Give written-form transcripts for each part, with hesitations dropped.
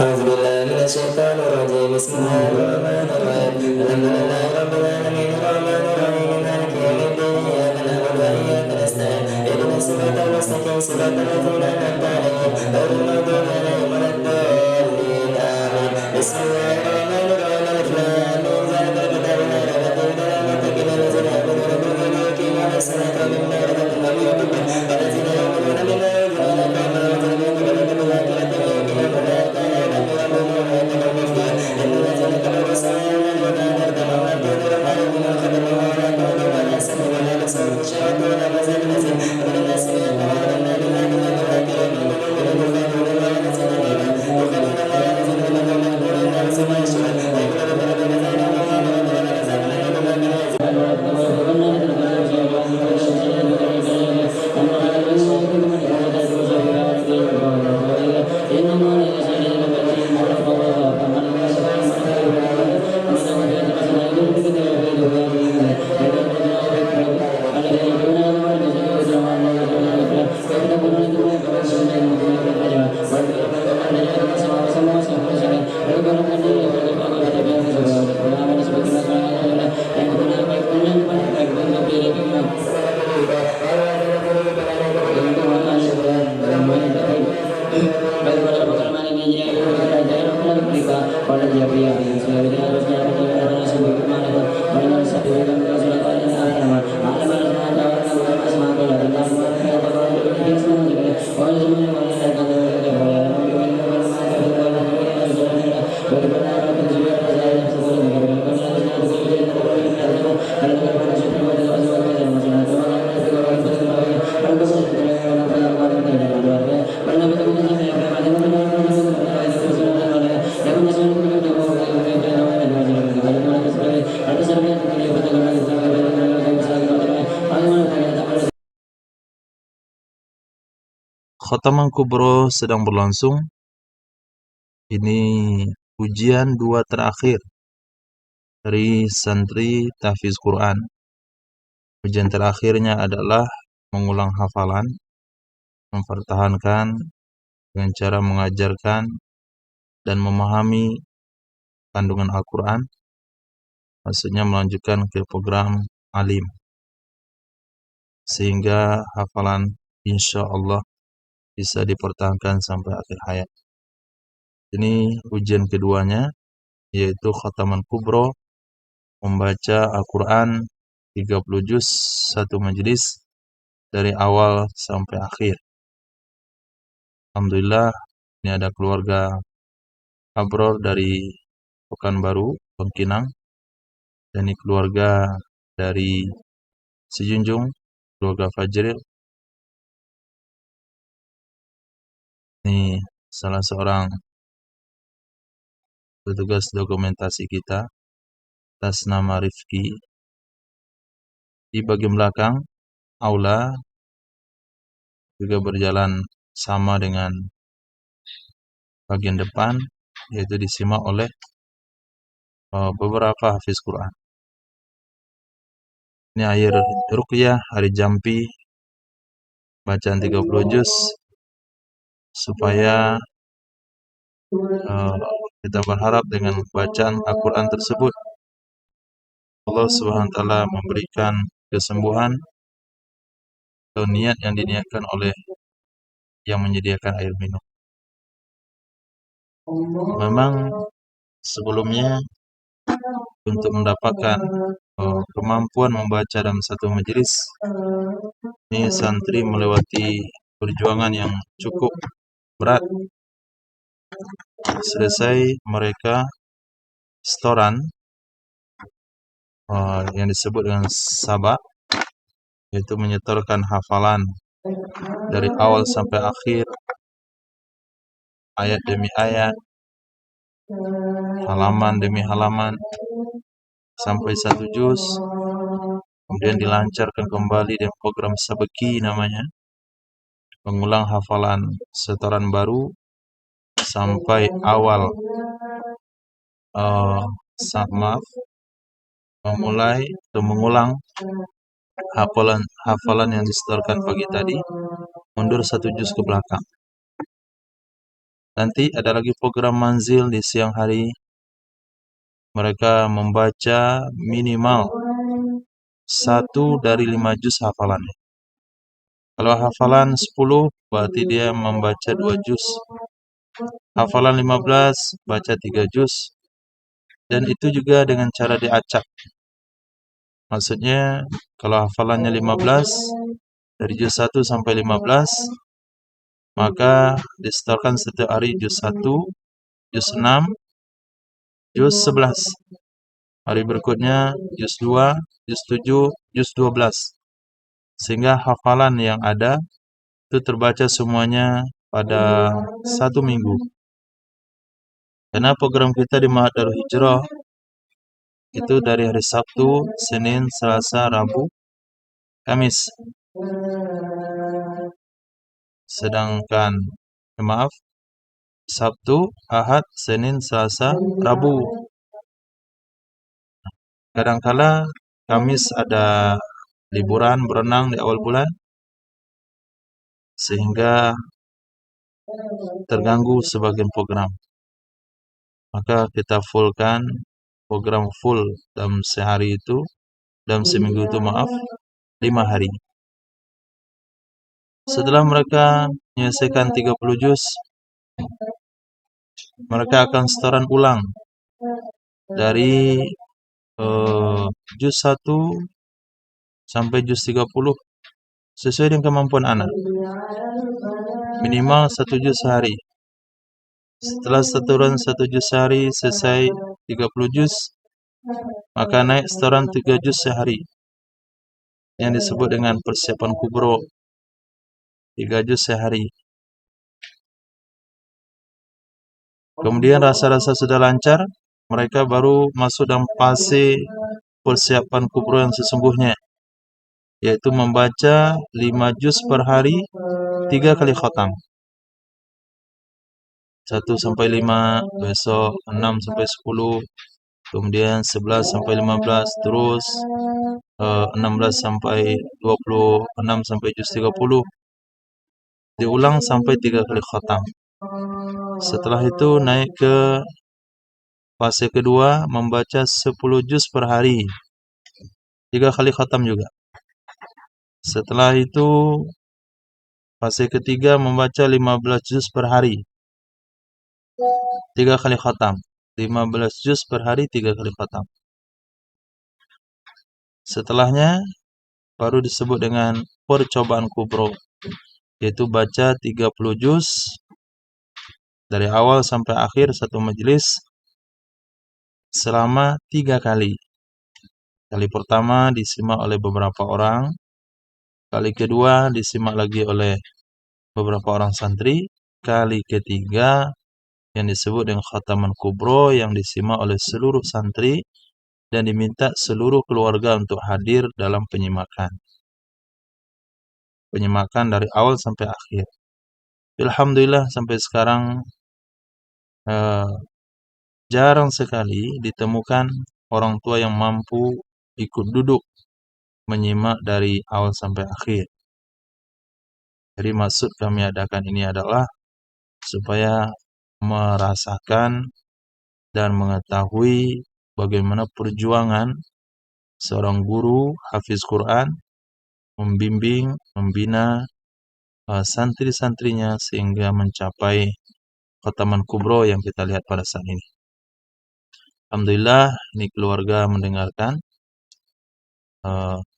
أعوذ بالله من الشيطان الرجيم بسم الله الرحمن الرحيم الحمد لله رب العالمين الرحمن الرحيم مالك يوم الدين إياك نعبد وإياك نستعين اهدنا الصراط المستقيم صراط الذين أنعمت عليهم غير المغضوب عليهم ولا الضالين آمين بسم الله الرحمن الرحيم ألف لام ميم ذلك الكتاب لا ريب فيه هدى للمتقين الذين يؤمنون بالغيب ويقيمون الصلاة ومما رزقناهم ينفقون والذين يؤمنون بما أنزل إليك وما أنزل من قبلك بالآخرة هم يوقنون أولئك على هدى من ربهم وأولئك هم المفلحون إن الذين كفروا سيعلمون أن ارتقوا من دون ما يؤمن الخبر ولا قولوا ولا سمعوا ولا بصروا شهد ولا مزل نزل ومن الناس من يقول آمنا بالله واليوم الآخر وما هم بالمؤمنين وما ينزل إلينا يخبرون ما ينزل إليك وما يقول الناس ما يشركون ويقول ربنا بمثل الله وربنا بمثل بما كان Khataman Kubro sedang berlangsung. Ini ujian 2 terakhir dari santri tahfiz Quran. Ujian terakhirnya adalah mengulang hafalan, mempertahankan dengan cara mengajarkan dan memahami kandungan Al-Quran, maksudnya melanjutkan ke program alim, sehingga hafalan insya Allah bisa dipertahankan sampai akhir hayat. Ini ujian keduanya, yaitu Khataman Kubro, membaca Al-Quran 30 juz satu majelis dari awal sampai akhir. Alhamdulillah, ini ada keluarga Abror dari Pekanbaru, Bangkinang, dan ini keluarga dari Sejunjung, keluarga Fajril. Ini salah seorang petugas dokumentasi kita atas nama Rifki. Di bagian belakang aula juga berjalan sama dengan bagian depan, yaitu disimak oleh beberapa hafiz Quran. Ini akhir ruqyah hari Jampi, bacaan 30 juz, supaya kita berharap dengan bacaan Al-Quran tersebut Allah Subhanahu wa taala memberikan kesembuhan atau niat yang diniatkan oleh yang menyediakan air minum. Memang sebelumnya untuk mendapatkan kemampuan membaca dalam satu majelis, ini santri melewati perjuangan yang cukup berat. Selesai mereka setoran yang disebut dengan sabak, yaitu menyetorkan hafalan dari awal sampai akhir, ayat demi ayat, halaman demi halaman, sampai 1 juz. Kemudian dilancarkan kembali dengan program sabeki namanya, mengulang hafalan setoran baru sampai awal memulai atau mengulang hafalan yang disetorkan pagi tadi, mundur 1 juz ke belakang. Nanti ada lagi program manzil di siang hari. Mereka membaca minimal 1 dari 5 juz hafalannya. Kalau hafalan 10, berarti dia membaca 2 juz. Hafalan 15, baca 3 juz. Dan itu juga dengan cara diacak. Maksudnya, kalau hafalannya 15, dari juz 1 sampai 15, maka disetorkan setiap hari juz 1, juz 6, juz 11. Hari berikutnya juz 2, juz 7, juz 12. Sehingga hafalan yang ada itu terbaca semuanya pada 1 minggu. Karena program kita di Ma'had Darul Hijrah itu dari hari Sabtu, Senin, Selasa, Rabu, Kamis. Sedangkan, Sabtu, Ahad, Senin, Selasa, Rabu. Kadangkala Kamis ada liburan berenang di awal bulan, sehingga terganggu sebagian program. Maka kita fullkan program full dalam sehari itu, dalam seminggu itu 5 hari. Setelah mereka menyelesaikan 30 juz, mereka akan setoran ulang dari juz 1 sampai juz 30 sesuai dengan kemampuan anak. Minimal 1 juz sehari. Setelah setoran 1 juz sehari selesai 30 juz, maka naik setoran 3 juz sehari, yang disebut dengan persiapan kubro, 3 juz sehari. Kemudian rasa-rasa sudah lancar, mereka baru masuk dalam fase persiapan kubro yang sesungguhnya, yaitu membaca 5 juz per hari, 3 kali khatam. 1 sampai 5, besok 6 sampai 10, kemudian 11 sampai 15, terus 16 sampai 20, 6 sampai juz 30. Diulang sampai 3 kali khatam. Setelah itu naik ke fase kedua, membaca 10 juz per hari, 3 kali khatam juga. Setelah itu fase ketiga, membaca 15 juz per hari, 3 kali khatam. 15 juz per hari, 3 kali khatam. Setelahnya baru disebut dengan percobaan kubro, yaitu baca 30 juz dari awal sampai akhir satu majelis selama 3 kali. Kali pertama disimak oleh beberapa orang, kali kedua disimak lagi oleh beberapa orang santri, kali ketiga yang disebut dengan khataman kubro yang disimak oleh seluruh santri dan diminta seluruh keluarga untuk hadir dalam penyimakan dari awal sampai akhir. Alhamdulillah sampai sekarang jarang sekali ditemukan orang tua yang mampu ikut duduk menyimak dari awal sampai akhir. Jadi maksud kami adakan ini adalah supaya merasakan dan mengetahui bagaimana perjuangan seorang guru hafiz Quran membimbing, membina santri-santrinya sehingga mencapai khataman kubro yang kita lihat pada saat ini. Alhamdulillah, ini keluarga mendengarkan,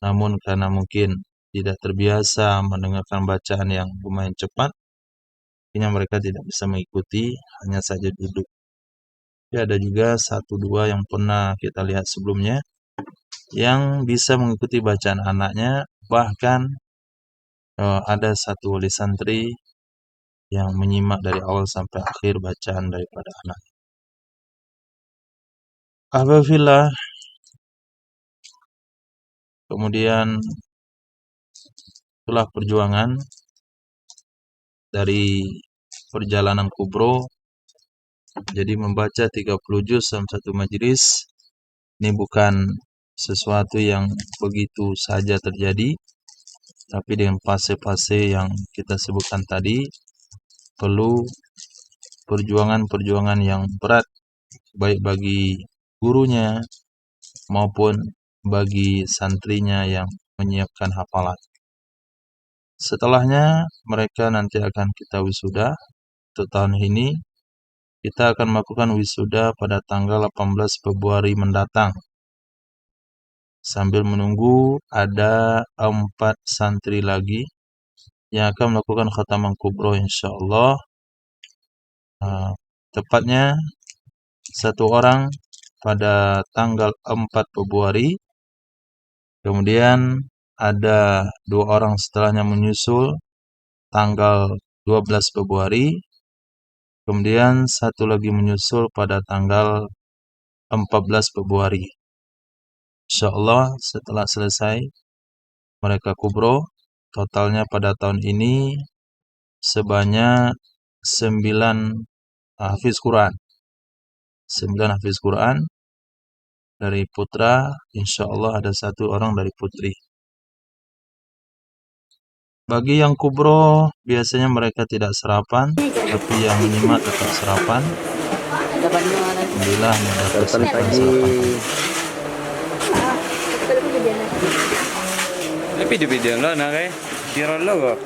namun karena mungkin tidak terbiasa mendengarkan bacaan yang lumayan cepat, akhirnya mereka tidak bisa mengikuti, hanya saja duduk. Ya, ada juga 1-2 yang pernah kita lihat sebelumnya yang bisa mengikuti bacaan anaknya, bahkan ada satu wali santri yang menyimak dari awal sampai akhir bacaan daripada anak. Ahbabillah, kemudian itulah perjuangan dari perjalanan kubro. Jadi membaca 30 juz dalam satu majelis ini bukan sesuatu yang begitu saja terjadi, tapi dengan fase-fase yang kita sebutkan tadi perlu perjuangan-perjuangan yang berat, baik bagi gurunya maupun bagi santrinya yang menyiapkan hafalan. Setelahnya mereka nanti akan kita wisuda. Untuk tahun ini kita akan melakukan wisuda pada tanggal 18 Februari mendatang. Sambil menunggu ada 4 santri lagi yang akan melakukan khataman kubro insyaallah. Tepatnya 1 orang pada tanggal 4 Februari. Kemudian ada 2 orang setelahnya menyusul tanggal 12 Februari. Kemudian 1 lagi menyusul pada tanggal 14 Februari. Insyaallah setelah selesai mereka kubro, totalnya pada tahun ini sebanyak 9 hafiz Quran. 9 hafiz Quran dari putra, insyaallah ada 1 orang dari putri. Bagi yang kubro biasanya mereka tidak sarapan, tapi yang menyimak tetap sarapan. Alhamdulillah mendapat sarapan pagi. Tapi di video lo nak viral lo kok.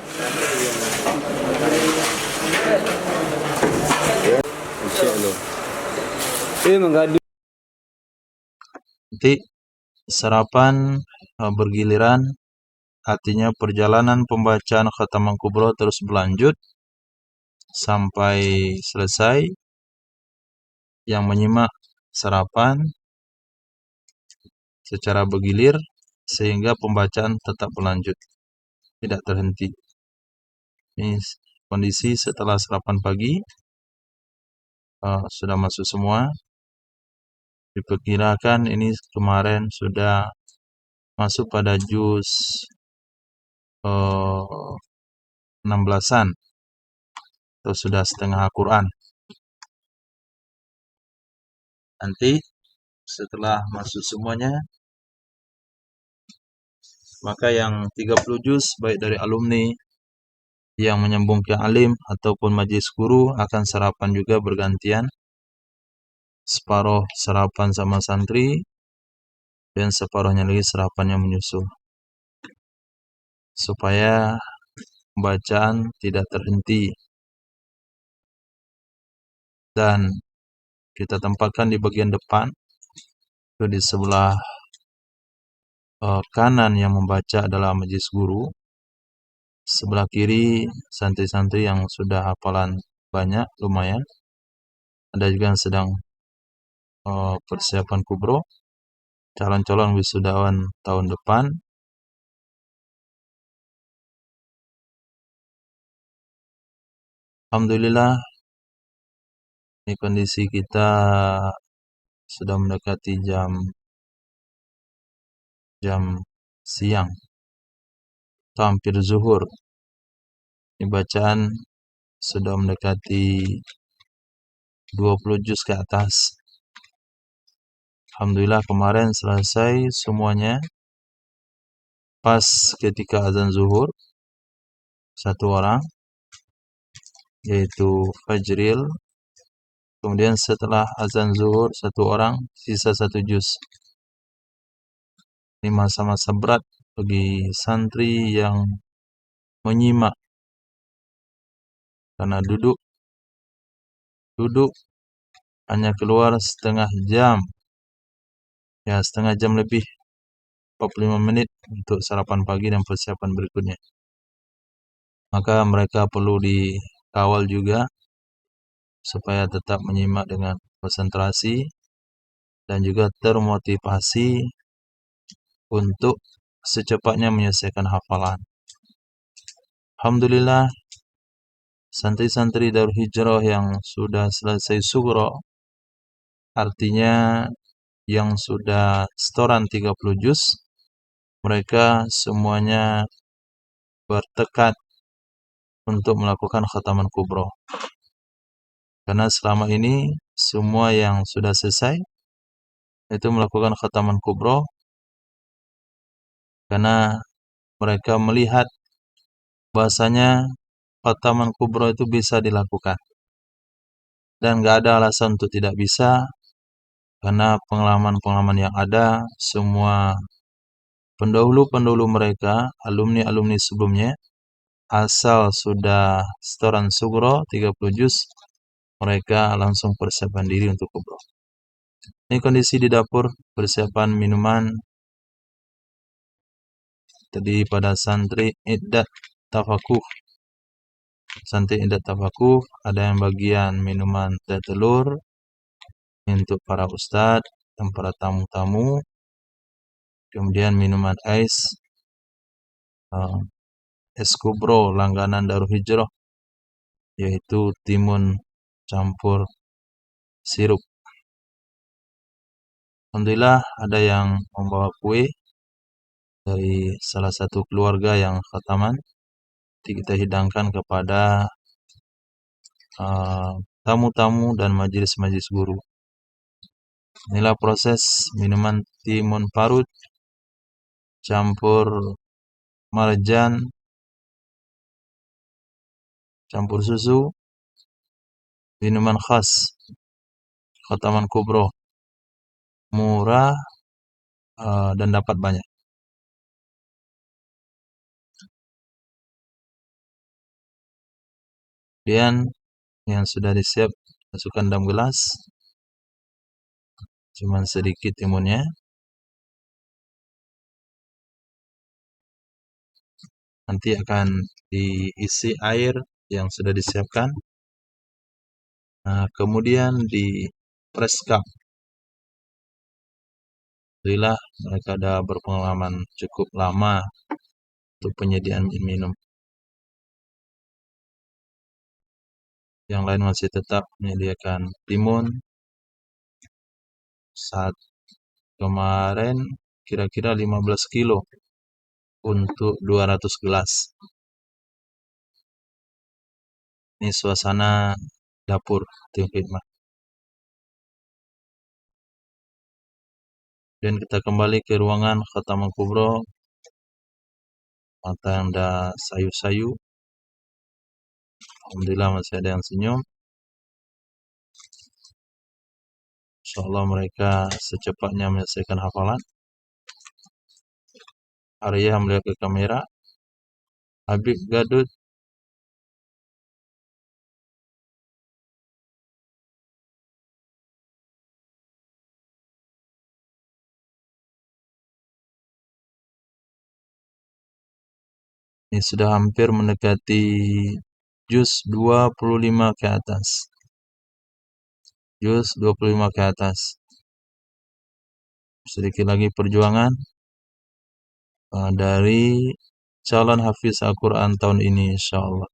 Insyaallah. Mengadu. Nanti sarapan bergiliran, artinya perjalanan pembacaan khataman kubro terus berlanjut sampai selesai. Yang menyimak sarapan secara bergilir sehingga pembacaan tetap berlanjut, tidak terhenti. Ini kondisi setelah sarapan pagi. Sudah masuk semua. Diperkirakan ini kemarin sudah masuk pada juz 16-an atau sudah setengah Al-Quran. Nanti setelah masuk semuanya, maka yang 30 juz baik dari alumni yang menyambung ke alim ataupun majlis guru akan sarapan juga bergantian. Separuh sarapan sama santri dan separuhnya lagi sarapannya menyusul, supaya bacaan tidak terhenti. Dan kita tempatkan di bagian depan, itu di sebelah kanan yang membaca adalah majlis guru. Sebelah kiri santri-santri yang sudah hafalan banyak, lumayan. Ada juga yang sedang persiapan kubro, calon-calon wisudawan tahun depan. Alhamdulillah, ini kondisi kita sudah mendekati jam siang, hampir zuhur. Ini bacaan sudah mendekati 20 juz ke atas. Alhamdulillah kemarin selesai semuanya pas ketika azan zuhur. 1 orang, yaitu Fajril. Kemudian setelah azan zuhur 1 orang, sisa 1 juz. Ini masa-masa berat bagi santri yang menyimak, karena duduk hanya keluar setengah jam, setengah jam lebih, 45 menit untuk sarapan pagi dan persiapan berikutnya. Maka mereka perlu dikawal juga supaya tetap menyimak dengan konsentrasi dan juga termotivasi untuk secepatnya menyelesaikan hafalan. Alhamdulillah, santri-santri Darul Hijrah yang sudah selesai sugro, artinya yang sudah setoran 30 juz, mereka semuanya bertekad untuk melakukan khataman kubro. Karena selama ini semua yang sudah selesai itu melakukan khataman kubro, karena mereka melihat bahasanya khataman kubro itu bisa dilakukan. Dan gak ada alasan untuk tidak bisa, karena pengalaman-pengalaman yang ada, semua pendahulu-pendahulu mereka, alumni-alumni sebelumnya, asal sudah setoran sugro 30 juz, mereka langsung persiapan diri untuk kubro. Ini kondisi di dapur, persiapan minuman. Tadi pada santri iddat tafakuh. Santri iddat tafakuh, ada yang bagian minuman teh telur untuk para ustadz dan para tamu-tamu. Kemudian minuman es kubro langganan Darul Hijrah, yaitu timun campur sirup. Alhamdulillah ada yang membawa kue dari salah satu keluarga yang khataman. Kita hidangkan kepada tamu-tamu dan majelis-majelis guru. Inilah proses minuman timun parut campur marjan campur susu, minuman khas khataman kubro, murah dan dapat banyak. Kemudian yang sudah disiap masukkan dalam gelas, cuman sedikit timunnya. Nanti akan diisi air yang sudah disiapkan. Nah, kemudian di press cup. Alhamdulillah mereka ada berpengalaman cukup lama untuk penyediaan minum. Yang lain masih tetap menyediakan timun. Saat kemarin kira-kira 15 kilo untuk 200 gelas. Ini suasana dapur tim khidmat. Dan kita kembali ke ruangan khataman kubro. Mata yang dah sayu-sayu. Alhamdulillah masih ada yang senyum. InsyaAllah mereka secepatnya menyelesaikan hafalan. Arya melihat ke kamera. Habib Gadut. Ini sudah hampir mendekati juz 25 ke atas. Juz 25 ke atas. Sedikit lagi perjuangan dari calon hafiz Al-Quran tahun ini insyaAllah.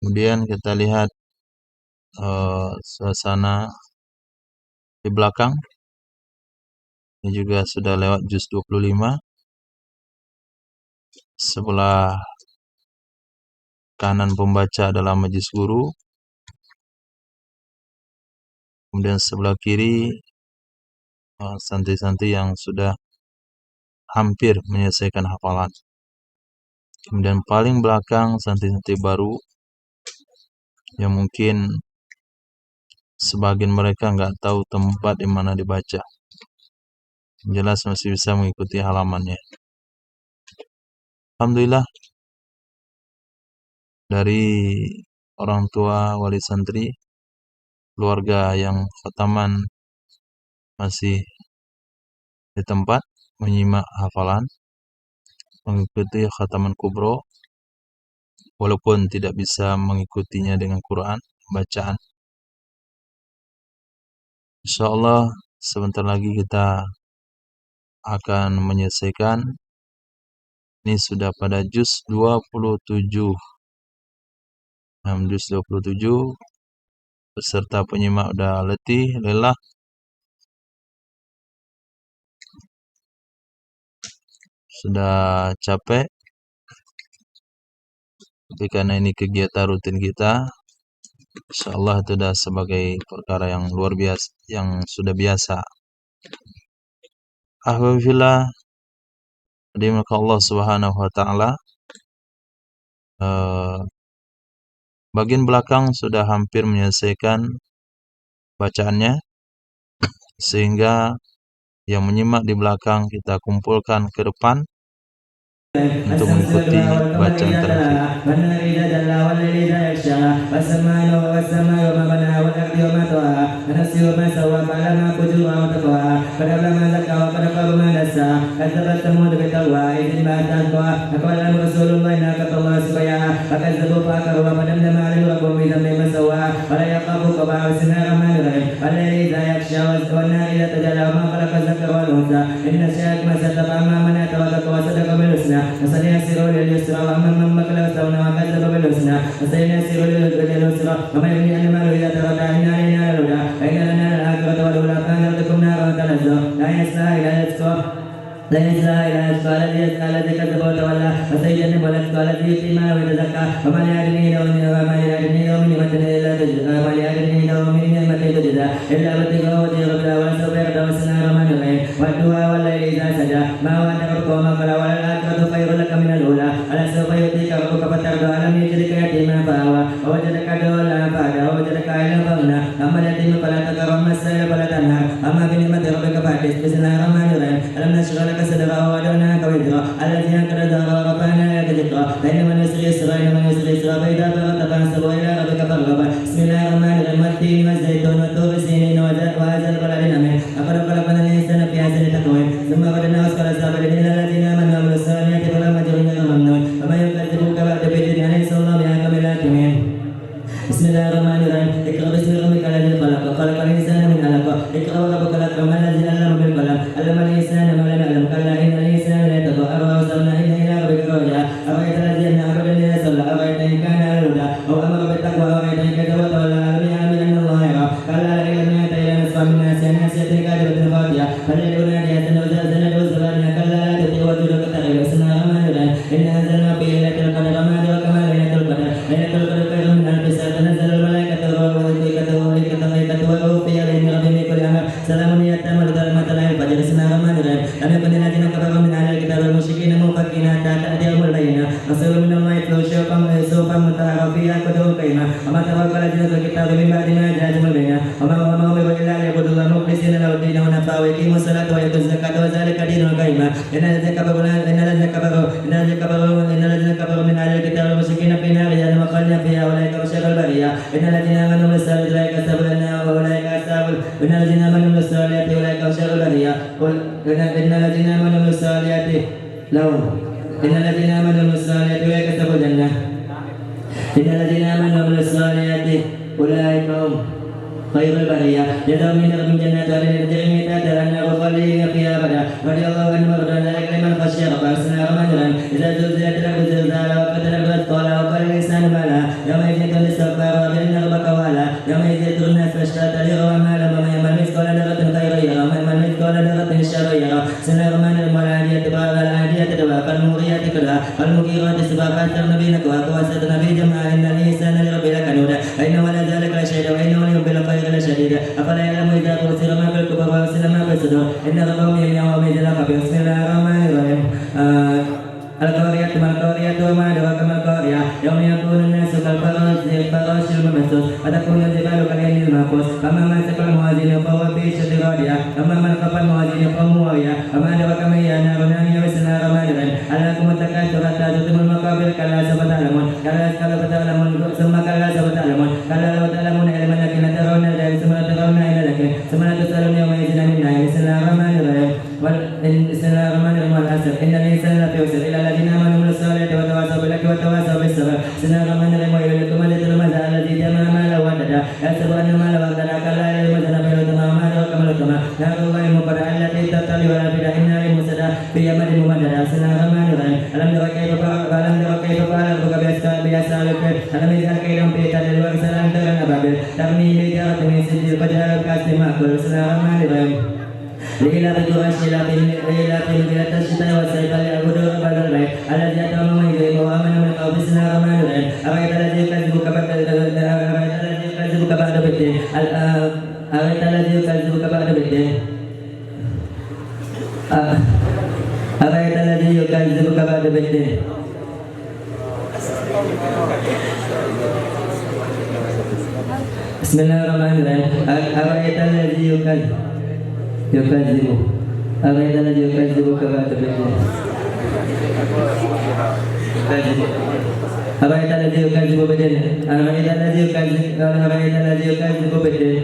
Kemudian kita lihat suasana di belakang. Ini juga sudah lewat juz 25. Sebelah kanan pembaca adalah majelis guru. Kemudian sebelah kiri santri-santri yang sudah hampir menyelesaikan hafalan. Kemudian paling belakang santri-santri baru yang mungkin sebagian mereka nggak tahu tempat di mana dibaca. Jelas masih bisa mengikuti halamannya. Alhamdulillah dari orang tua, wali santri, keluarga yang khataman masih di tempat menyimak hafalan, mengikuti khataman kubro, walaupun tidak bisa mengikutinya dengan Quran, bacaan. InsyaAllah sebentar lagi kita akan menyelesaikan. Ini sudah pada juz 27. Juz 27. Peserta penyimak udah letih, lelah. Sudah capek. Tapi karena ini kegiatan rutin kita, InsyaAllah itu sudah sebagai perkara yang luar biasa, yang sudah biasa. Alhamdulillah dimaka Allah Subhanahu wa taala. Bagian belakang sudah hampir menyelesaikan bacaannya, sehingga yang menyimak di belakang kita kumpulkan ke depan untuk mengikuti bacaan terakhir. فسيسر لليسرى واما من بخل واستغنى وكذب بالحسنى فسيسر لليسرى ومن يؤمن ان ماله اذا تردى ان علينا للهدى فان لنا الاخره والاولى فانذرتكم نارا تلظى لا يصلاها الا يشقى لا يصلاها الا يشقى الذي يصلى الذي كذب وتولى وسيجنبها الاتقى الذي يؤتي ماله ويتزكى وما لأحد عنده من نعمة الا تجزى وما لأحد عنده من نعمة تجزى الا ابتغاء وجه ربها ولسوف يرضى بسم الله الرحمن الرحيم والدعاء والليل اذا سجى ما ودعك ربك وما قلى وللآخرة خير لك من الأولى ألا سوف يؤتيك ربك فترضى ألم يجدك يتيما فآوى ووجدك ضالا فهدى ووجدك عائلا فأغنى أما اليتيم فلا تقهر وأما السائل فلا تنهر أما بنعمة ربك فحدث بسم الله الرحمن الرحيم ألم نشرح لك صدرا ووضعناك وزرا الذي أنقض ظهرا ورفعنا لك ذكرا فإن من يسر يسرا إن من يسر يسرا فإذا فرغت فانصب إلى ربك فارغب بسم الله الرحمن الرحيم والتين والزيتون والطور سينين وهذا البلد الأمين لقد خلقنا الإنسان في أحسن تقويم ثم رددناه أسفل سافلين إلا الذين آمنوا وعملوا الصالحات فلهم أجر غير ممنون وما يكذبك بعد بالدين أليس الله بأحكم الحاكمين بسم الله الرحمن الرحيم اقرأ باسم ربك الذي خلق خلق الإنسان من علق اقرأ وربك الأكرم الذي علم بالقلم علم الإنسان ما لم يعلم كلا إن الإنسان ليطغى أن رآه استغنى إن إلى ربك رجعا أرأيت الذي ينهى عبدا إذا صلى أرأيت إن كان على الهدى أو أمر بالتقوى أرأيت إن كذب وتولى ألم يعلم أن الله يرى كلا لئن لم يأت إلى نصف من الناس ناسية كاذبة خاطئة فليدعو نادية وزلزلة وزبانية كلا لا تطيع وجهك تغيب بسم الله الرحمن الرحيم إن أنزلنا في ليلة القدر وما أدراك ما ليلة القدر ليلة القدر خير من ألف سنة تنزل الملائكة والروح فيها بإذن ربهم من كل أمر سلام هي تأمل ظلمة لا الفجر بسم الله الرحمن الرحيم لم يكن الذين كفروا من أهل الكتاب والمشركين منفكين حتى تأتيهم البينة رسول من الله يتلو صحفا مطهرة فيها كتب قيمة وما تفرق الذين في الكتاب من بعد ما جاءتهم البينة وما أمروا إلا ليعبدوا الله مخلصين له الدين ونفعوا ويقيموا الصلاة ويؤتوا الزكاة وذلك دين القيمة إن الذين كفروا من أهل الكتاب والمشركين في نار جهنم خالدين فيها أولئك هم شر البرية إن الذين آمنوا بالصالحات أولئك أصحاب الجنة وأولئك إن الذين آمنوا بالصالحات أولئك هم شر البرية إن الذين آمنوا بالصالحات لهم إن الذين آمنوا بالصالحات أولئك أصحاب الجنة إن الذين آمنوا بالصالحات أولئك هم خير البرية جزاهم من ربهم جنات عدن تجري من تحتها الأنهار خالدين فيها أبدا رضي الله عنهم ورضوا عن ذلك لمن خشي ربه بسم الله الرحمن الرحيم إذا زلزلت الأرض زلزالها وقتل أثقالها وقال الإنسان ما لها يومئذ تولى السفارة بأن ربك وعلا يومئذ يدعو الناس أشتاتا ليروا أعمالهم ومن يعمل مثقال ذرة خيرا يره ومن يعمل مثقال ذرة شرا يره بسم الله الرحمن الرحيم والعاديات ضبابا والعاديات ضبابا فالمغيرات قدحا والمغيرات سباقا فأثرن به نقوا فوسطن به جمعا إن الإنسان لربه لكنود وإنه على ذلك لشهيد وإنه ليوم بالخير لشديد أفلا يعلم إذا بصر ما في الكبر وبصر ما في الصدور إن ربهم يوم إذ لخبير بسم الله الرحمن الرحيم القارية ما القارية وما أدراك ما القارية يوم يكون الناس كالفراش المبثوث وتكون الجبال كالعهن المنفوش فأما من ثقل موازينه فهو في عيشة راضية أما من خفت موازينه فأمه هاوية وما أدراك ما هي نار حامية بسم الله الرحمن الرحيم ألهاكم التكاثر حتى زرتم المقابر كلا سوف تعلمون كلا تعلمون ثم كلا سوف تعلمون كلا لو تعلمون علم اليقين لترون الجحيم ثم لترون عين اليقين ثم لتسألون يومئذ عن النعيم بسم الله الرحمن الرحيم بسم الله الرحمن الرحيم والعصر إن الإنسان لفي خسر إلا الذين آمنوا بالصالحات وتواصوا بالحق وتواصوا بالصبر بسم الله الرحمن الرحيم ويل لكم الذي المزى الذي جمع ماله وعدده يحسب أن ماله أخلده كلا يلمزن فيلتما ماله وكملتما نار الله المقدة التي تطلع على الأفئدة إنها لمسدة في يمن ممددة بسم الله الرحمن الرحيم ألم تر كيف فعل ربك بأصحاب الفيل ألم يجعل كيدهم في تدليل وأرسل أمطارا أبابيل ترميهم بحجارة من سجيل فجعلهم كعصف مأكول بسم الله الرحمن الرحيم لإلاف قريش إلاف مدينة الشتاء والصيف ليعبدوا رب البيت الذي أطعمهم من جوع وآمنوا من خوف بسم الله الرحمن الرحيم أرأيت الذي يكذبك بعد بالدين أرأيت الذي يكذبك بعد بالدين أرأيت الذي يكذبك بعد بالدين بسم الله الرحمن الرحيم أرأيت الذي يكذب أرأيت الذي يكذبك بعد بالدين أرأيت الذي يكذب بالدين أرأيت الذي يكذب بالدين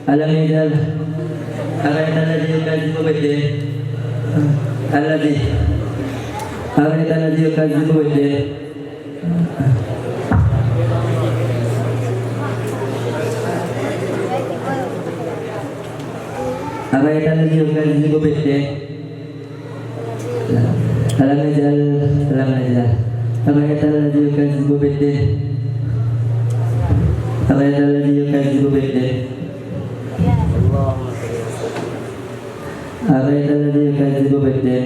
ألم يجعل أرأيت الذي يكذب بالدين أرأيت الذي يكذب بالدين أرأيت الذي يكذب بالدين ألم يجعل أرأيت الذي يكذب بالدين أرأيت الذي يكذب بالدين أرأيت الذي يكذب بالدين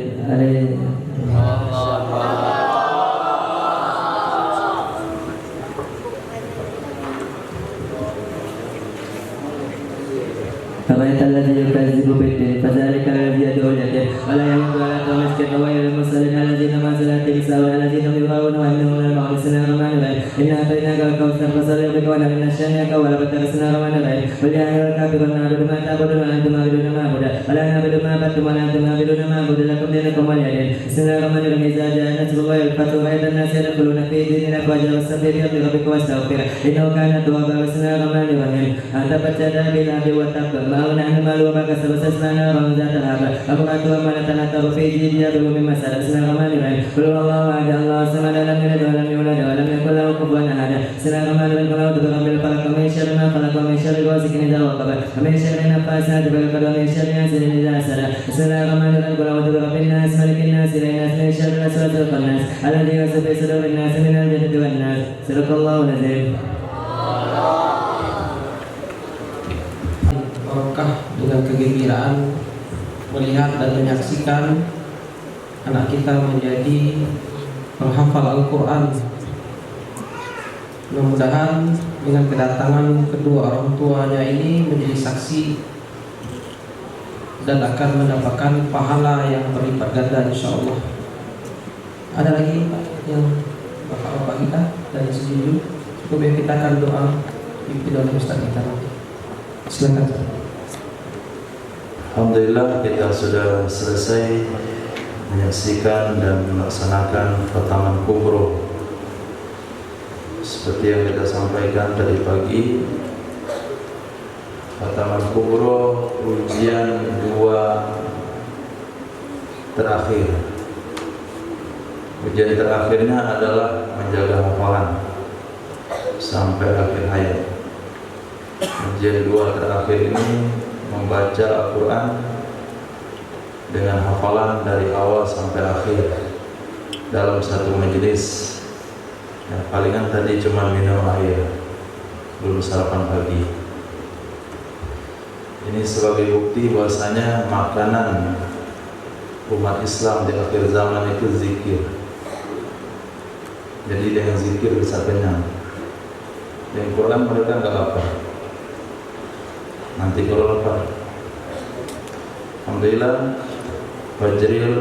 أرأيت الذي يكذب بالدين فذلك الذي يدعو اليتيم ولا يمد على المسكين وغير المصلين الذين ما صلاتهم ساهون الذين يراءون وإنهم للمخلصين الرحمن الرحيم إنا أعطيناك الكوثر فصل لربك من شانئك ولا بترسنا الرحمن الرحيم قل يا أيها الكافرون نعبد ما تعبدون وأنتم عابدون ما أعبد ولا نعبد ما عبدتم ولا أنتم عابدون ما أعبد لكم دينكم ولي دين بسم الله الرحمن الرحيم إذا جاء نصر الله والفتح ورأيت الناس يدخلون في دين أفواجا واستغفر لربك واستغفره إنه كان توابا بسم الله الرحمن الرحيم أنت بتدعى بالعدل والتقوى ونحن مالوا بك سبسسنا نارا ذات الهبة أمرت وما نتنكر في جيدها بلوم مسألة بسم الله الرحمن الرحيم قل هو الله أحد الله الصمد لم يلد ولم يولد ولم يكن له كفوا أحد بسم الله الرحمن الرحيم قل أعوذ برب الفلق من شر ما خلق ومن شر غاسق إذا وقب ومن شر النفاثات في العقد ومن شر حاسد إذا حسد بسم الله الرحمن الرحيم قل أعوذ برب الناس ملك الناس إله الناس من شر الوسواس الخناس الذي يوسوس في صدور الناس من الجنة والناس صدق الله العظيم. Apakah dengan kegembiraan melihat dan menyaksikan anak kita menjadi penghafal Al-Quran. Mudah-mudahan dengan kedatangan kedua orang tuanya ini menjadi saksi dan akan mendapatkan pahala yang berlipat ganda insyaAllah. Ada lagi Pak yang bapak-bapak kita dari setuju? Cukup ya, kita akan doa di dalam Ustaz kita nanti. Silakan. Alhamdulillah kita sudah selesai menyaksikan dan melaksanakan khataman kubro. Seperti yang kita sampaikan tadi pagi, khataman kubro ujian dua terakhir. Ujian terakhirnya adalah menjaga hafalan sampai akhir hayat. Ujian dua terakhir ini membaca Al-Quran dengan hafalan dari awal sampai akhir dalam satu majelis. Ya, palingan tadi cuma minum air, belum sarapan pagi. Ini sebagai bukti bahwasanya makanan umat Islam di akhir zaman itu zikir. Jadi dengan zikir bisa kenyang. Dengan Quran mereka enggak lapar. Nanti kalau lapar. Alhamdulillah Fajril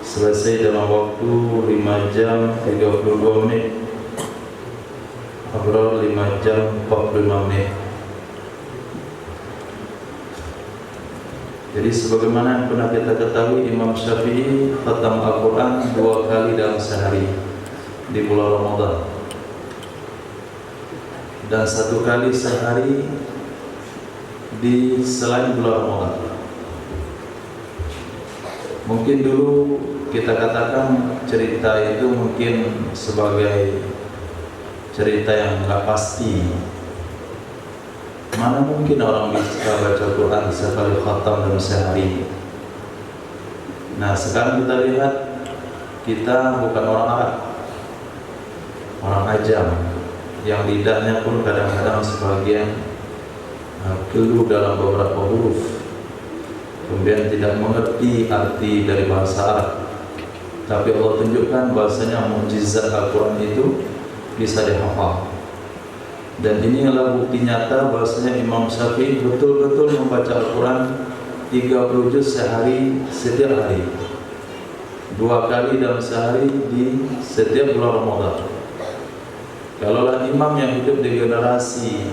selesai dalam waktu 5 jam 32 menit. Abrar 5 jam 45 menit. Jadi sebagaimana yang pernah kita ketahui, Imam Syafi'i khatam Al-Quran 2 kali dalam sehari di bulan Ramadan, dan 1 kali sehari di selain bulan Ramadan. Mungkin dulu kita katakan cerita itu mungkin sebagai cerita yang nggak pasti. Mana mungkin orang bisa baca Quran sekali khatam dalam sehari. Nah sekarang kita lihat, kita bukan orang Arab, orang Ajam, yang lidahnya pun kadang-kadang sebagian keluh dalam beberapa huruf, kemudian tidak mengerti arti dari bahasa Arab. Tapi Allah tunjukkan bahasanya mukjizat Al-Quran itu bisa dihafal. Dan ini adalah bukti nyata bahasanya Imam Syafi'i betul-betul membaca Al-Quran 30 juz sehari, setiap hari. 2 kali dalam sehari di setiap bulan Ramadan. Kalaulah imam yang hidup di generasi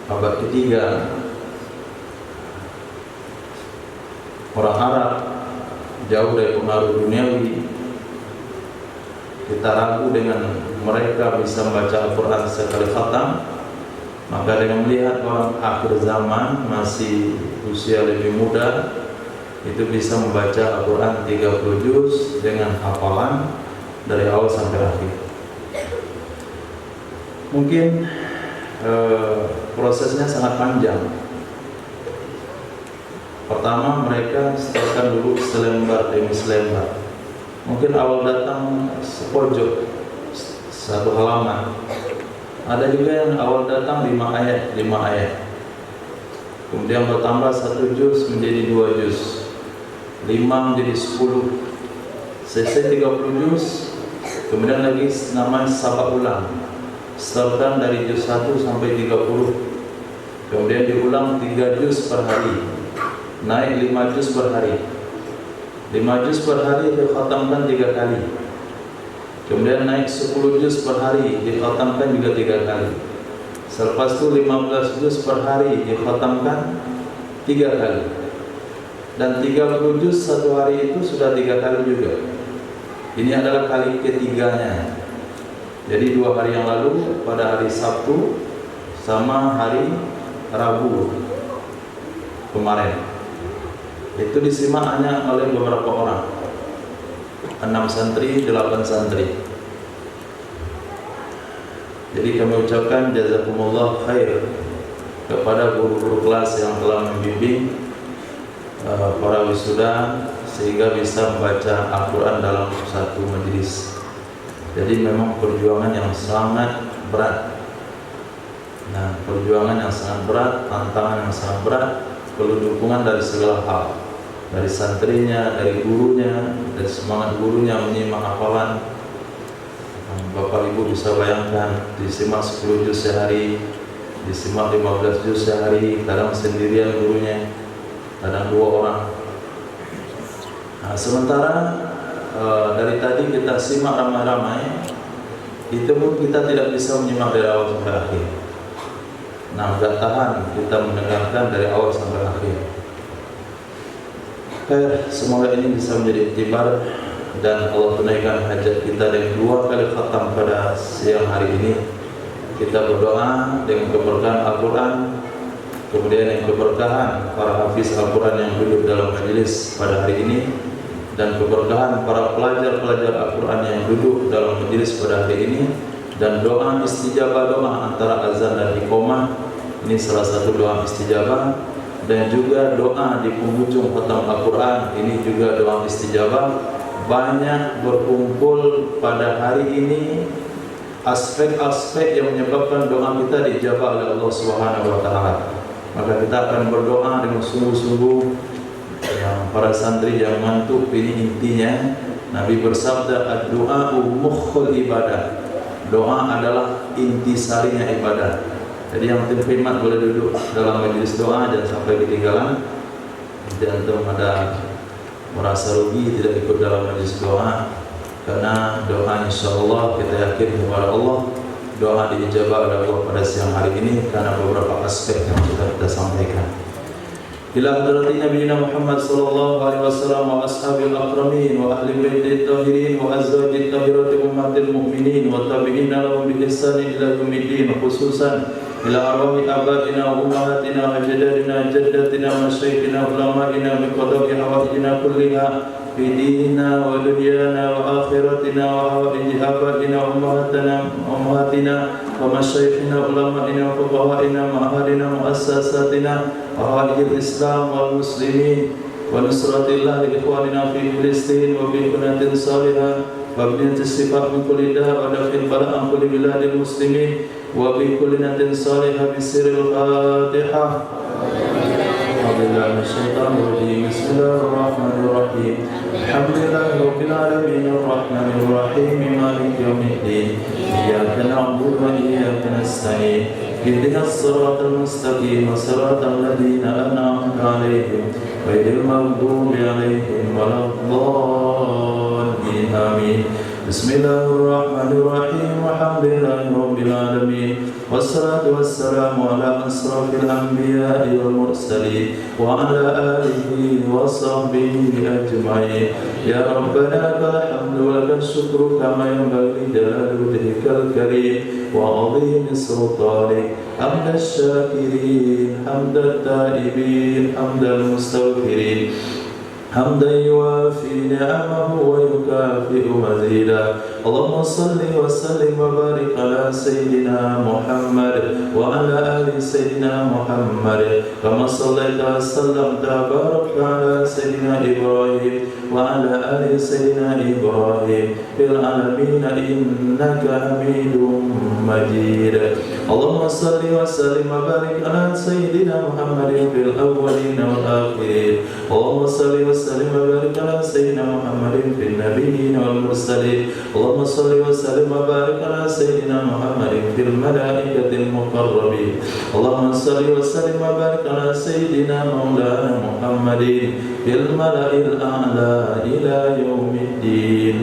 abad ketiga, orang Arab, jauh dari pengaruh duniawi, kita ragu dengan mereka bisa membaca Al-Quran sekali khatam, maka dengan melihat orang akhir zaman masih usia lebih muda, itu bisa membaca Al-Quran 30 juz dengan hafalan dari awal sampai akhir. Mungkin prosesnya sangat panjang. Pertama, mereka setelkan dulu selembar demi selembar. Mungkin awal datang sepojok, 1 halaman. Ada juga yang awal datang 5 ayat. Kemudian bertambah 1 juz menjadi 2 juz, 5 menjadi 10, selesai 30 juz. Kemudian lagi namanya sabak ulang, setelkan dari juz 1 sampai 30. Kemudian diulang 3 juz per hari, naik 5 juz per hari. 5 juz per hari dikhatamkan 3 kali. Kemudian naik 10 juz per hari, dikhatamkan juga 3 kali. Selepas itu 15 juz per hari, dikhatamkan 3 kali. Dan 30 juz 1 hari itu sudah 3 kali juga. Ini adalah kali ketiganya. Jadi 2 hari yang lalu, pada hari Sabtu sama hari Rabu kemarin, itu disimak hanya oleh beberapa orang, 6 santri, 8 santri. Jadi kami ucapkan jazakumullah khair kepada guru-guru kelas yang telah membimbing para wisuda sehingga bisa membaca Al-Quran dalam satu majelis. Jadi memang perjuangan yang sangat berat. Nah, perjuangan yang sangat berat, tantangan yang sangat berat, perlu dukungan dari segala hal, dari santrinya, dari gurunya, dari semangat gurunya menyimak hafalan. Bapak Ibu bisa bayangkan, disimak 10 juz sehari, disimak 15 juz sehari, kadang sendirian gurunya, kadang 2 orang. Nah, sementara dari tadi kita simak ramai-ramai, itu pun kita tidak bisa menyimak dari awal sampai akhir. Nah, gak tahan kita mendengarkan dari awal sampai akhir. Semoga ini bisa menjadi iktibar dan Allah tunaikan hajat kita dengan 2 kali khatam pada siang hari ini. Kita berdoa dengan keberkahan Al-Quran, kemudian yang keberkahan para hafiz Al-Quran yang duduk dalam majelis pada hari ini, dan keberkahan para pelajar-pelajar Al-Quran yang duduk dalam majelis pada hari ini, dan doa istijabah, doa antara azan dan iqamah, ini salah satu doa istijabah. Dan juga doa di penghujung khatam Al-Quran, ini juga doa istijabah. Banyak berkumpul pada hari ini aspek-aspek yang menyebabkan doa kita dijabah oleh Allah Subhanahu wa taala. Maka kita akan berdoa dengan sungguh-sungguh. Para santri yang ngantuk, ini intinya. Nabi bersabda, ad-du'a'u mukhul ibadah. Doa adalah intisarinya ibadah. Jadi yang terhormat boleh duduk dalam majelis doa, jangan sampai ketinggalan. Dan antum ada merasa rugi tidak ikut dalam majelis doa, karena doa insyaallah kita yakin kepada Allah, doa diijabah oleh Allah pada siang hari ini karena beberapa aspek yang sudah kita sampaikan. Ila hadrati Nabi Muhammad sallallahu alaihi wasallam wa ashabil akramin wa ahli baitit tahirin wa azwajit tahirati ummatil mu'minin wa tabi'ina lahum bi ihsanin ila yaumiddin, khususan ila arwahi abaina wa ummahatina wa jadadina jaddatina wa masyayikhina ulama'ina min qada'i hawaijina kulliha fi dinina wa dunyana wa akhiratina wa hawaiji abaina wa ummahatina wa masyayikhina ulama'ina wa fuqaha'ina wa ahlina muassasatina wa hawaijil islam wal muslimin wa nusratillah li ikhwanina fi Filistin wa bi kunatin salihah wa bi sifat min kulli da wa dafil bala an kulli biladil muslimin wa bi kulli natin salihah bi sirril Fatihah. Bismillahirrahmanirrahim. Alhamdulillahirabbil alamin arrahmanir rahim maliki yaumiddin. Iyyaka na'budu wa iyyaka nasta'in. Ihdinas siratal mustaqim, siratal ladzina an'amta 'alaihim ghairil maghdubi 'alaihim waladdallin. آمين. بسم الله الرحمن الرحيم والحمد لله رب العالمين والصلاة والسلام على أشرف الأنبياء والمرسلين وعلى آله وصحبه أجمعين. يا ربنا لك الحمد ولك الشكر كما ينبغي لجلال وجهك الكريم وعظيم سلطانك. حمد الشاكرين، حمد التائبين، حمد المستغفرين، حمدا يوافي نعمه ويكافئ مزيدا. اللهم صل وسلم وبارك على سيدنا محمد وعلى آل سيدنا محمد كما صليت وسلمت وباركت على سيدنا إبراهيم وعلى آل سيدنا إبراهيم في العالمين إنك حميد مجيد. اللهم صل وسلم وبارك على سيدنا محمد في الأولين والآخرين. اللهم صل وسلم وبارك على سيدنا محمد في النبيين والمرسلين. اللهم صل وسلم وبارك على سيدنا محمد في الملائكة المقربين. اللهم صل وسلم وبارك على سيدنا مولانا محمد في الملأ الأعلى إلى يوم الدين.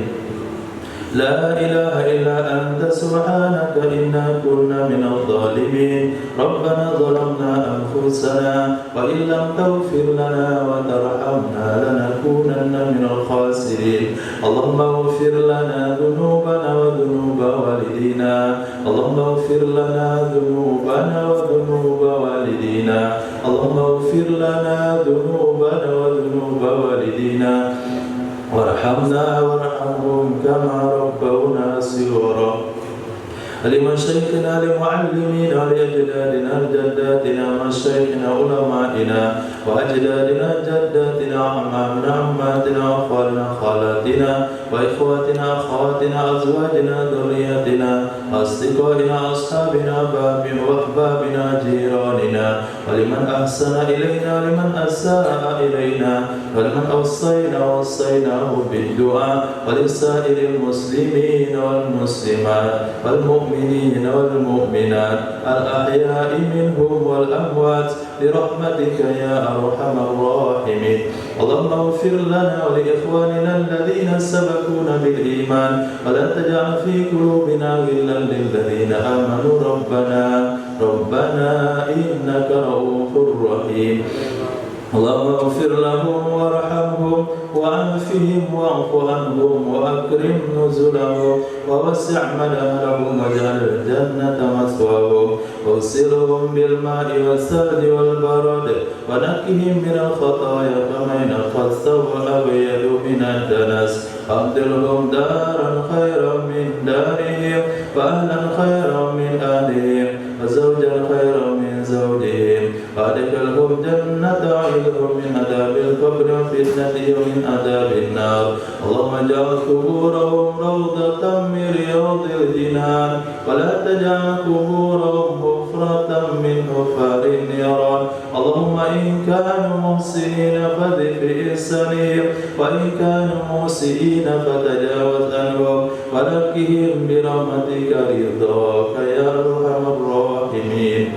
لا إله إلا أنت سبحانك إنا كنا من الظالمين. ربنا ظلمنا أنفسنا وإن لم تغفر لنا وترحمنا لنكونن من الخاسرين. اللهم اغفر لنا ذنوبنا وذنوب والدينا. اللهم اغفر لنا ذنوبنا وذنوب والدينا. اللهم اغفر لنا ذنوبنا وذنوب والدينا وارحمنا وارحمهم كما ربونا صغارا. لمشايخنا لمعلمينا لأجدادنا لجداتنا مشايخنا علمائنا وأجدادنا جداتنا عمامنا عماتنا وأخوالنا خالاتنا وإخواتنا أخواتنا أزواجنا ذرياتنا أصدقائنا أصحابنا وأحبابنا جيراننا ولمن أحسن إلينا ولمن أساء إلينا ولمن وصيناه بالدعاء ولسائر المسلمين والمسلمات والمؤمنين والمؤمنات الأحياء منهم والأموات برحمتك يا أرحم الراحمين. اللهم اغفر لنا ولإخواننا الذين سبقونا بالإيمان ولا تجعل في قلوبنا غلا للذين آمنوا ربنا إنك رؤوف رحيم. اللهم اغفر لهم وارحمهم وعافهم واعف عنهم وأكرم نزلهم ووسع مدارهم واجعل الجنة مثواهم واغسلهم بالماء والثلج والبرد ونقهم من الخطايا كما ينقى الثوب الأبيض من الدنس. أبدلهم دارا خيرا من دارهم وأهلا خيرا من أهلهم وزوجا خيرا من زوجهم وأدخلهم جنة عيدهم من عذاب القبر وفتنة ومن عذاب النار. اللهم اجعل قبورهم روضة من رياض الجنان ولا تجعل قبورهم حفرة من حفر النيران. اللهم إن كانوا محسنين فزد بإحسانهم وإن كانوا مسيئين فتجاوز عنهم ونقهم برحمتك رضاك يا أرحم الراحمين.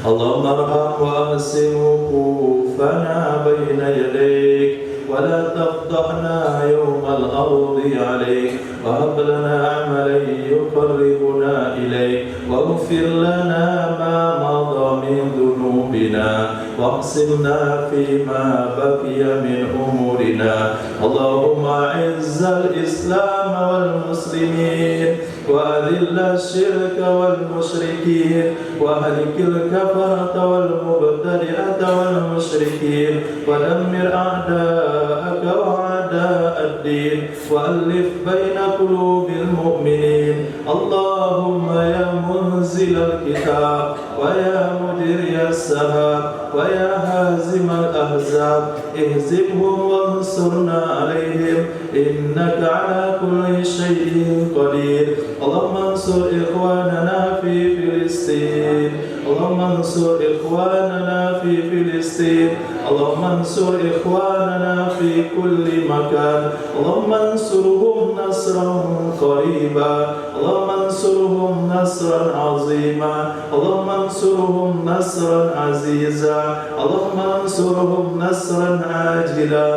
اللهم ارحم وأحسن وقوفنا بين يديك ولا تفضحنا يوم الأرض عليك وهب لنا عملا يقربنا إليك واغفر لنا ما مضى من ذنوبنا واقسمنا فيما بقي من أمورنا. اللهم أعز الإسلام والمسلمين وأذل الشرك والمشركين وأهلك الكفرة والمبتدئة والمشركين ودمر أعداءك وأعداء الدين وألف بين قلوب المؤمنين. اللهم يا منزل الكتاب ويا مجري السحاب ويا هازم الأحزاب اهزمهم وانصرنا عليهم إنك على كل شيء قدير. اللهم انصر إخواننا في فلسطين. اللهم انصر إخواننا في فلسطين. اللهم انصر إخواننا في كل مكان. اللهم انصرهم نصرا قريبا. اللهم انصرهم نصرا عظيما. اللهم انصرهم نصرا عزيزا. اللهم انصرهم نصرا عاجلا.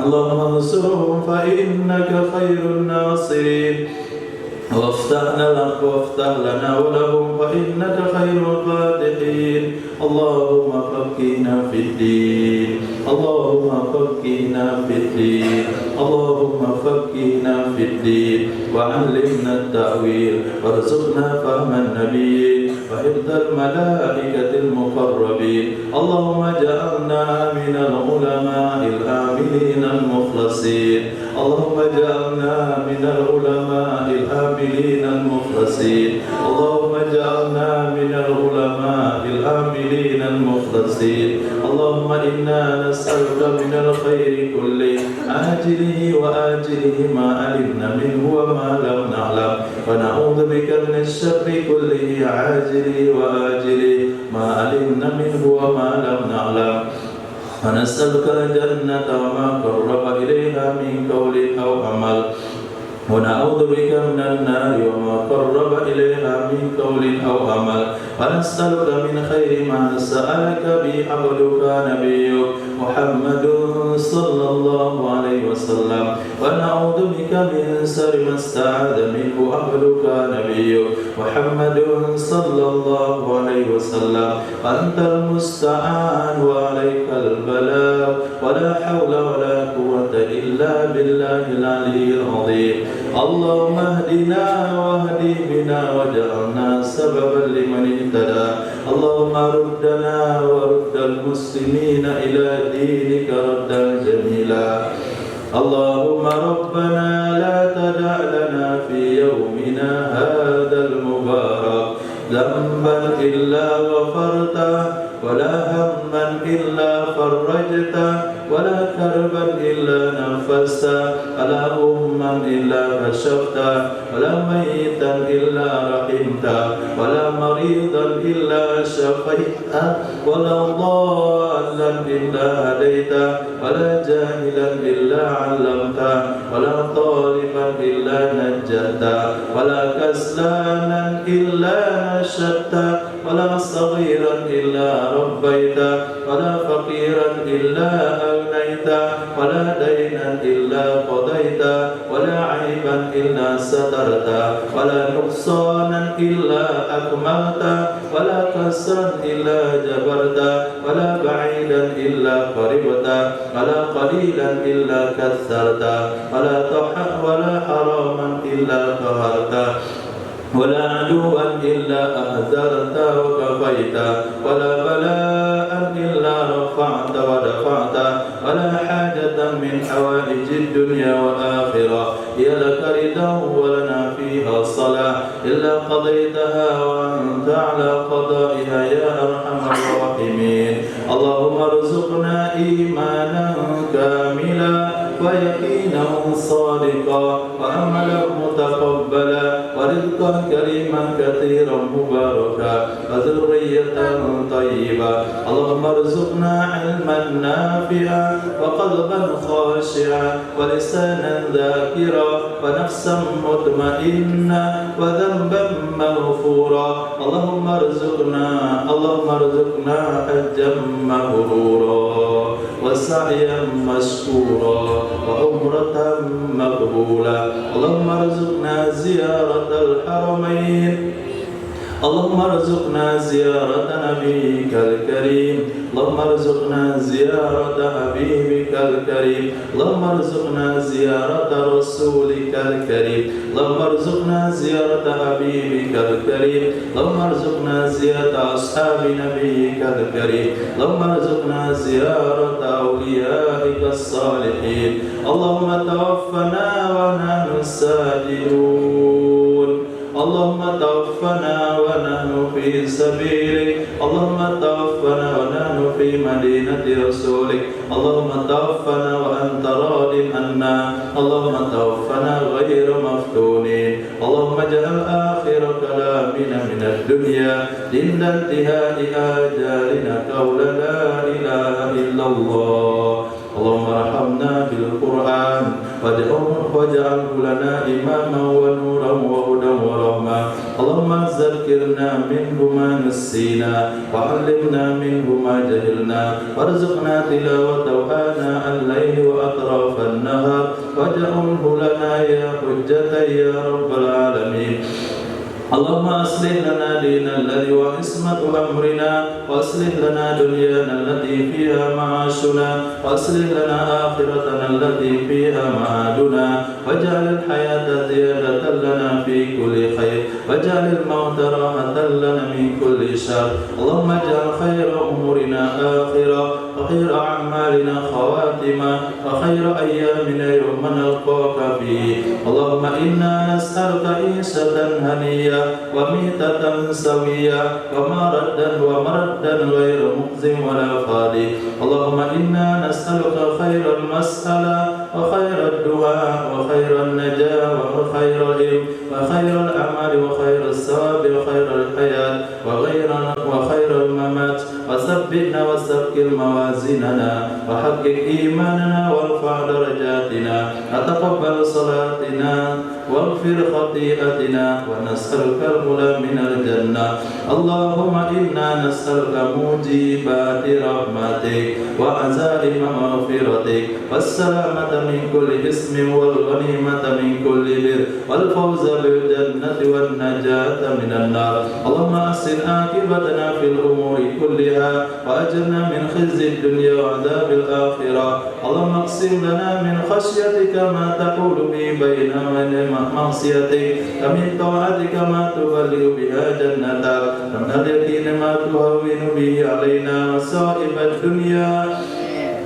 اللهم انصرهم فإنك خير الناصرين وافتح لنا ولهم فإنك خير الفاتحين اللهم فقهنا في الدين اللهم فقهنا في الدين اللهم فقهنا في الدين وعلمنا التأويل وارزقنا فهم النبيين وحفظ الملائكة المقربين اللهم اجعلنا من العلماء العاملين المخلصين اللهم اجعلنا من العلماء العاملين المخلصين اللهم اجعلنا من العلماء العاملين المخلصين اللهم إنا نسألك من الخير كله عاجله وآجله ما علمنا منه وما لم نعلم ونعوذ بك من الشر كله عاجله وآجله ما علمنا منه وما لم نعلم ونسألك الجنة وما قرب إليها من قول أو عمل ونعوذ بك من النار وما قرب إليها من قول أو عمل ونسألك من خير ما سألك به عبدك نبيك محمد صلى الله عليه وسلم ونعوذ بك من شر ما استعاذ منه عبدك نبيك محمد صلى الله عليه وسلم أنت المستعان وعليك البلاغ ولا حول ولا قوة إلا بالله العلي العظيم اللهم اهدنا واهد بنا واجعلنا سببا لمن اهتدى اللهم ردنا ورد المسلمين إلى دينك ردا جميلا اللهم ربنا لا تدع لنا في يومنا هذا المبارك ذنبا إلا غفرته ولا هما إلا فرجته ولا كربا إلا نفسته ولا هما إلا كشفته ولا ميتا إلا رحمته ولا مريضا إلا شفيته ولا ضالا إلا هديته ولا جاهلا إلا علمته ولا طالبا إلا نجته ولا كسلانا إلا نشدته ولا صغيرا إلا ربيته ولا فقيرا إلا أغنيته ولا دينا إلا قضيته ولا عيبا إلا سترته ولا نقصانا إلا أكملته ولا كسرا إلا جبرته ولا بعيدا إلا قربته ولا قليلا إلا كثرته ولا حراما إلا طهرته ولا عدوا إلا أهزرته وكفيته ولا بلاء إلا رفعت ودفعته ولا حاجة من حوائج الدنيا والآخرة هي لك رضا ولنا فيها صلاة إلا قضيتها وأنت على قضائها يا أرحم الراحمين اللهم ارزقنا إيمانا كاملا ويقينا صادقا وعملا متقبلا ورزقا كريما كثيرا مباركا وذرية طيبة اللهم ارزقنا علما نافعا وقلبا خاشعا ولسانا ذاكرا ونفسا مطمئنا وذنبا مغفورا اللهم ارزقنا حجا مبرورا وسعيا مشكورا وعمرة مقبولة اللهم ارزقنا زيارة الحرمين اللهم ارزقنا زيارة نبيك الكريم اللهم ارزقنا زيارة حبيبك الكريم اللهم ارزقنا زيارة رسولك الكريم اللهم ارزقنا زيارة حبيبك الكريم اللهم ارزقنا زيارة أصحاب نبيك الكريم اللهم ارزقنا زيارة أوليائك الصالحين اللهم توفنا ونحن ساجدون اللهم توفنا ونحن في سبيلك اللهم توفنا ونحن في مدينة رسولك اللهم توفنا وأنت راض عنا اللهم توفنا غير مفتونين اللهم اجعل آخر كلامنا من الدنيا عند انتهاء آجالنا قول لا إله إلا الله اللهم ارحمنا بالقرآن واجعله لنا إماما ونورا وهدى ورحمة اللهم اللهم ذكرنا منه ما نسينا وعلمنا منه ما جهلنا وارزقنا تلاوته آناء الليل وأطراف النهار واجعله لنا يا حجة يا رب العالمين. اللهم أصلح لنا ديننا الذي هو عصمة أمرنا وأصلح لنا دنيانا التي فيها معاشنا وأصلح لنا آخرتنا التي فيها معادنا واجعل الحياة زيادة لنا في كل خير واجعل الموت راحة لنا من كل شر. اللهم اجعل خير أمورنا آخرة وخير أعمالنا خواتمة وخير أيامنا يوم نلقاك فيه. اللهم إنا نسألك عيشة هنية وميتة سوية ومردا غير مخزٍ ولا خالي. اللهم إنا نسألك خير المسألة وخير الدعاء وخير النجاة وخير العلم وخير الأعمال وخير الثواب وخير الحياة وخير الممات. وثبتنا وثقل موازيننا وحقق إيماننا وارفع درجاتنا وتقبل صلاتنا واغفر خطيئتنا ونسألك الغلا من الجنة. اللهم إنا نسألك موجبات رحمتك وعزائم مغفرتك والسلامة من كل إثم والغنيمة من كل بر والفوز بالجنة والنجاة من النار. اللهم أحسن عاقبتنا في الأمور كلها وأجرنا من خزي الدنيا وعذاب الآخرة. اللهم اقسم لنا من خشيتك ما تحول به بيننا وبين معصيتك ومن طاعتك ما تبلغ بها جنتك ومن اليقين ما تهون به علينا مصائب الدنيا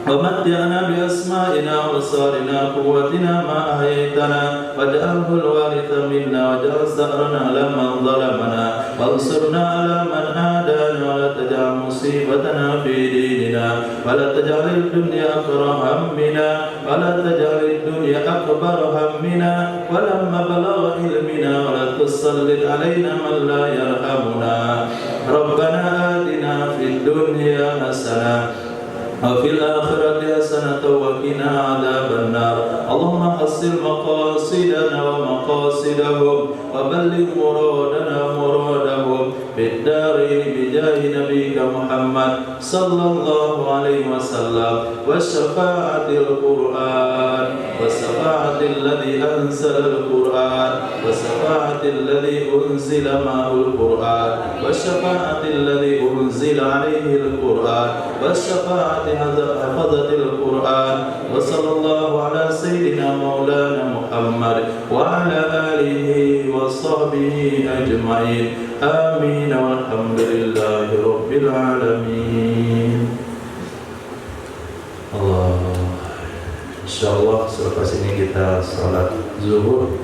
ومتعنا بأسمائنا وأبصارنا قوتنا ما أحييتنا واجعله الوارث منا واجعل ثأرنا على من ظلمنا وانصرنا على من عادانا ولا تجعل مصيبتنا في ديننا ولا تجعل الدنيا أكبر همنا ولا تجعل الدنيا أكبر همنا ولا مبلغ علمنا ولا تسلط علينا من لا يرحمنا. ربنا آتنا في الدنيا حسنة وفي الآخرة حسنة وقنا عذاب النار. اللهم حصل مقاصدنا ومقاصدهم وبلغ مرادنا مرادهم في الدارين بجاه نبيك محمد صلى الله عليه وسلم والشفاعة القرآن والشفاعة الذي أنزل القرآن والشفاعة الذي أنزل معه القرآن والشفاعة الذي أنزل عليه القرآن والشفاعة حفظة القرآن. وصلى الله على سيدنا مولانا محمد وعلى آله وصحبه أجمعين. آمين والحمد لله رب العالمين. Allah. InsyaAllah selepas ini kita salat zuhur,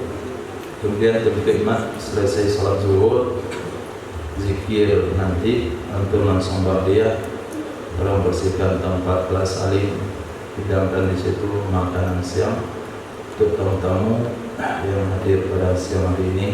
kemudian berkhidmat selesai salat zuhur, zikir nanti untuk langsung ba'diyah. Tolong bersihkan tempat kelas alim, hidangkan di situ makanan siang untuk tamu-tamu yang hadir pada siang hari ini.